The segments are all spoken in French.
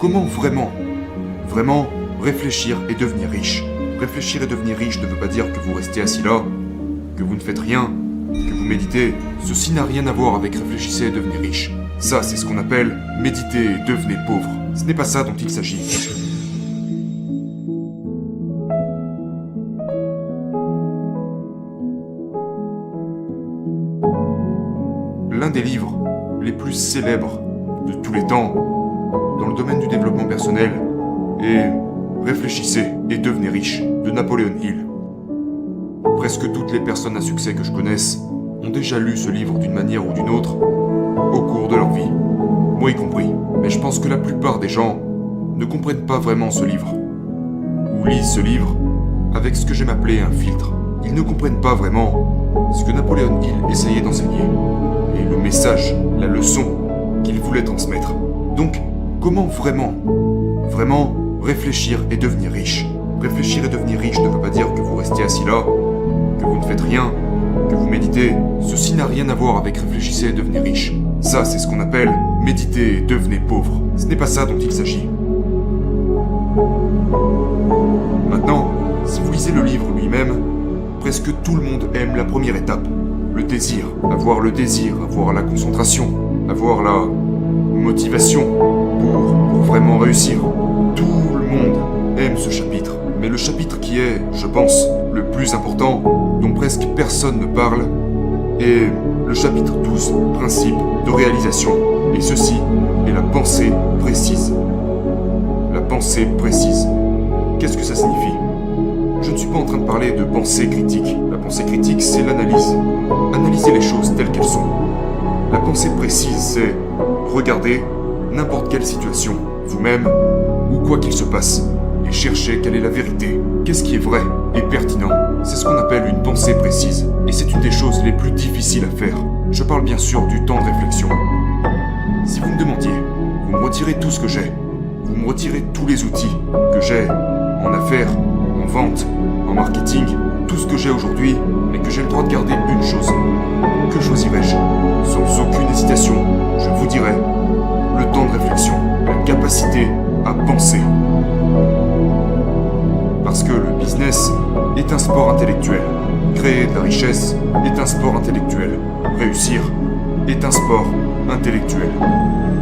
Comment vraiment réfléchir et devenir riche. Réfléchir et devenir riche ne veut pas dire que vous restez assis là, que vous ne faites rien, que vous méditez. Ceci n'a rien à voir avec réfléchissez et devenir riche. Ça, c'est ce qu'on appelle méditer et devenez pauvre. Ce n'est pas ça dont il s'agit. L'un des livres les plus célèbres de tous les temps dans le domaine du développement personnel est Réfléchissez et devenez riche de Napoleon Hill. Presque toutes les personnes à succès que je connaisse ont déjà lu ce livre d'une manière ou d'une autre au cours de leur vie, moi y compris. Mais je pense que la plupart des gens ne comprennent pas vraiment ce livre, ou lisent ce livre avec ce que j'aime appeler un filtre. Ils ne comprennent pas vraiment ce que Napoleon Hill essayait d'enseigner, et le message, la leçon qu'il voulait transmettre. Donc, comment vraiment réfléchir et devenir riche? Réfléchir et devenir riche ne veut pas dire que vous restiez assis là, que vous ne faites rien, que vous méditez. Ceci n'a rien à voir avec réfléchissez et devenir riche. Ça, c'est ce qu'on appelle méditer et devenez pauvre. Ce n'est pas ça dont il s'agit. Maintenant, si vous lisez le livre lui-même, presque tout le monde aime la première étape. Le désir, avoir la concentration, avoir la motivation pour vraiment réussir. Tout le monde aime ce chapitre. Mais le chapitre qui est, je pense, le plus important, dont presque personne ne parle, est le chapitre 12, principe de réalisation. Et ceci est la pensée précise. La pensée précise. Qu'est-ce que ça signifie ? Je ne suis pas en train de parler de pensée critique. La pensée critique, c'est l'analyse. Analyser les choses telles qu'elles sont. La pensée précise, c'est regarder n'importe quelle situation, vous-même, ou quoi qu'il se passe, et chercher quelle est la vérité. Qu'est-ce qui est vrai et pertinent? C'est ce qu'on appelle une pensée précise. Et c'est une des choses les plus difficiles à faire. Je parle bien sûr du temps de réflexion. Si vous me demandiez, vous me retirez tout ce que j'ai, vous me retirez tous les outils que j'ai en affaires, en vente, en marketing, tout ce que j'ai aujourd'hui, mais que j'ai le droit de garder une chose. Que choisirais-je? Sans aucune hésitation, je vous dirais le temps de réflexion, la capacité à penser. Parce que le business est un sport intellectuel. Créer de la richesse est un sport intellectuel. Réussir est un sport intellectuel.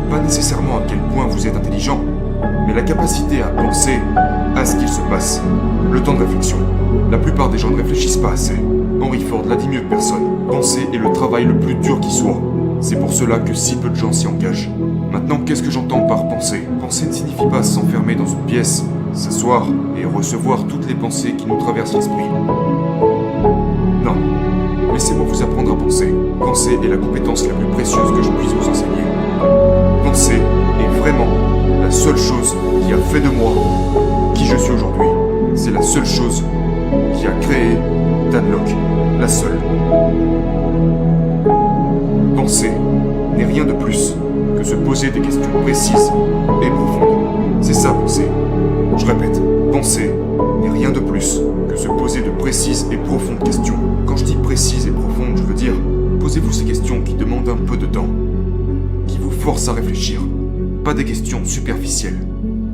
Pas nécessairement à quel point vous êtes intelligent, mais la capacité à penser à ce qu'il se passe. Le temps de réflexion. La plupart des gens ne réfléchissent pas assez. Henry Ford l'a dit mieux que personne. Penser est le travail le plus dur qui soit. C'est pour cela que si peu de gens s'y engagent. Maintenant, qu'est-ce que j'entends par penser? Penser ne signifie pas s'enfermer dans une pièce, s'asseoir et recevoir toutes les pensées qui nous traversent l'esprit. Non. Laissez-moi vous apprendre à penser. Penser est la compétence la plus précieuse que je puisse vous enseigner. Penser est vraiment la seule chose qui a fait de moi qui je suis aujourd'hui. C'est la seule chose qui a créé Dan Lok. La seule. Penser n'est rien de plus que se poser des questions précises et profondes. C'est ça, penser. Je répète, penser n'est rien de plus que se poser de précises et profondes questions. Quand je dis précises et profondes, je veux dire, posez-vous ces questions qui demandent un peu de temps, qui vous forcent à réfléchir, pas des questions superficielles.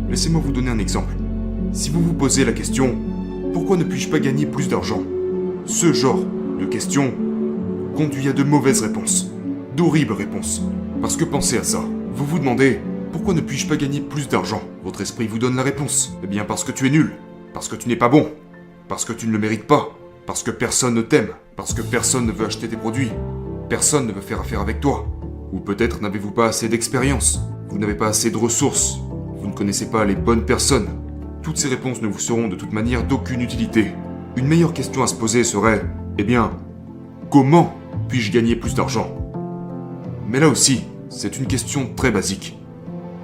Laissez-moi vous donner un exemple. Si vous vous posez la question « Pourquoi ne puis-je pas gagner plus d'argent ?» Ce genre de question conduit à de mauvaises réponses, d'horribles réponses. Parce que pensez à ça. Vous vous demandez « Pourquoi ne puis-je pas gagner plus d'argent ?» Votre esprit vous donne la réponse. Eh bien parce que tu es nul, parce que tu n'es pas bon, parce que tu ne le mérites pas, parce que personne ne t'aime, parce que personne ne veut acheter tes produits, personne ne veut faire affaire avec toi. Ou peut-être n'avez-vous pas assez d'expérience, vous n'avez pas assez de ressources, vous ne connaissez pas les bonnes personnes. Toutes ces réponses ne vous seront de toute manière d'aucune utilité. Une meilleure question à se poser serait, eh bien, comment puis-je gagner plus d'argent? Mais là aussi, c'est une question très basique.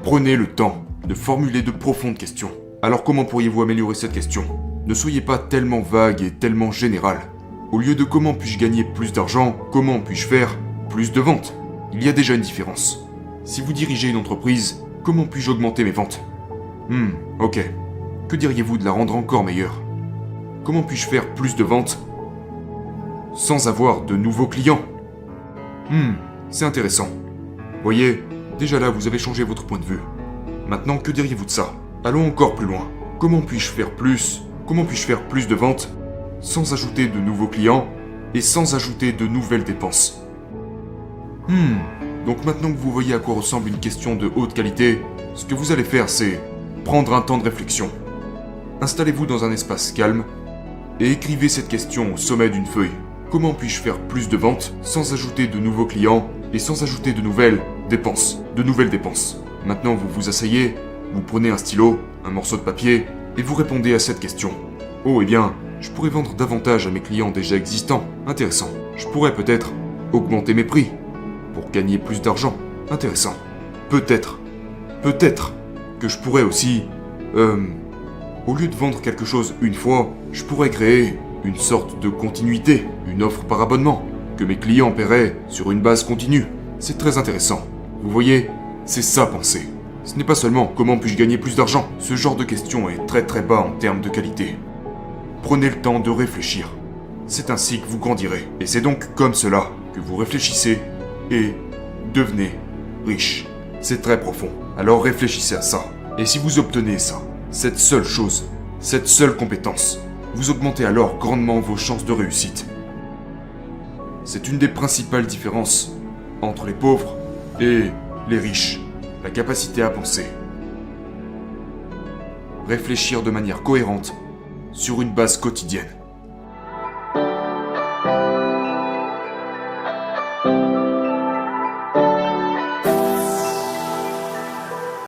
Prenez le temps de formuler de profondes questions. Alors comment pourriez-vous améliorer cette question? Ne soyez pas tellement vague et tellement général. Au lieu de comment puis-je gagner plus d'argent, comment puis-je faire plus de ventes? Il y a déjà une différence. Si vous dirigez une entreprise, comment puis-je augmenter mes ventes? Ok. Que diriez-vous de la rendre encore meilleure? Comment puis-je faire plus de ventes sans avoir de nouveaux clients? C'est intéressant. Voyez, déjà là, vous avez changé votre point de vue. Maintenant, que diriez-vous de ça? Allons encore plus loin. Comment puis-je faire plus? Comment puis-je faire plus de ventes sans ajouter de nouveaux clients et sans ajouter de nouvelles dépenses? Donc maintenant que vous voyez à quoi ressemble une question de haute qualité, ce que vous allez faire, c'est prendre un temps de réflexion. Installez-vous dans un espace calme et écrivez cette question au sommet d'une feuille. Comment puis-je faire plus de ventes sans ajouter de nouveaux clients et sans ajouter de nouvelles dépenses? Maintenant, vous vous asseyez, vous prenez un stylo, un morceau de papier et vous répondez à cette question. Oh, eh bien, je pourrais vendre davantage à mes clients déjà existants. Intéressant. Je pourrais peut-être augmenter mes prix pour gagner plus d'argent. Intéressant. Peut-être que je pourrais aussi... au lieu de vendre quelque chose une fois, je pourrais créer une sorte de continuité, une offre par abonnement, que mes clients paieraient sur une base continue. C'est très intéressant. Vous voyez, c'est ça penser. Ce n'est pas seulement comment puis-je gagner plus d'argent. Ce genre de question est très très bas en termes de qualité. Prenez le temps de réfléchir. C'est ainsi que vous grandirez. Et c'est donc comme cela que vous réfléchissez et devenez riche. C'est très profond. Alors réfléchissez à ça. Et si vous obtenez ça, cette seule chose, cette seule compétence, vous augmentez alors grandement vos chances de réussite. C'est une des principales différences entre les pauvres et les riches. La capacité à penser. Réfléchir de manière cohérente sur une base quotidienne.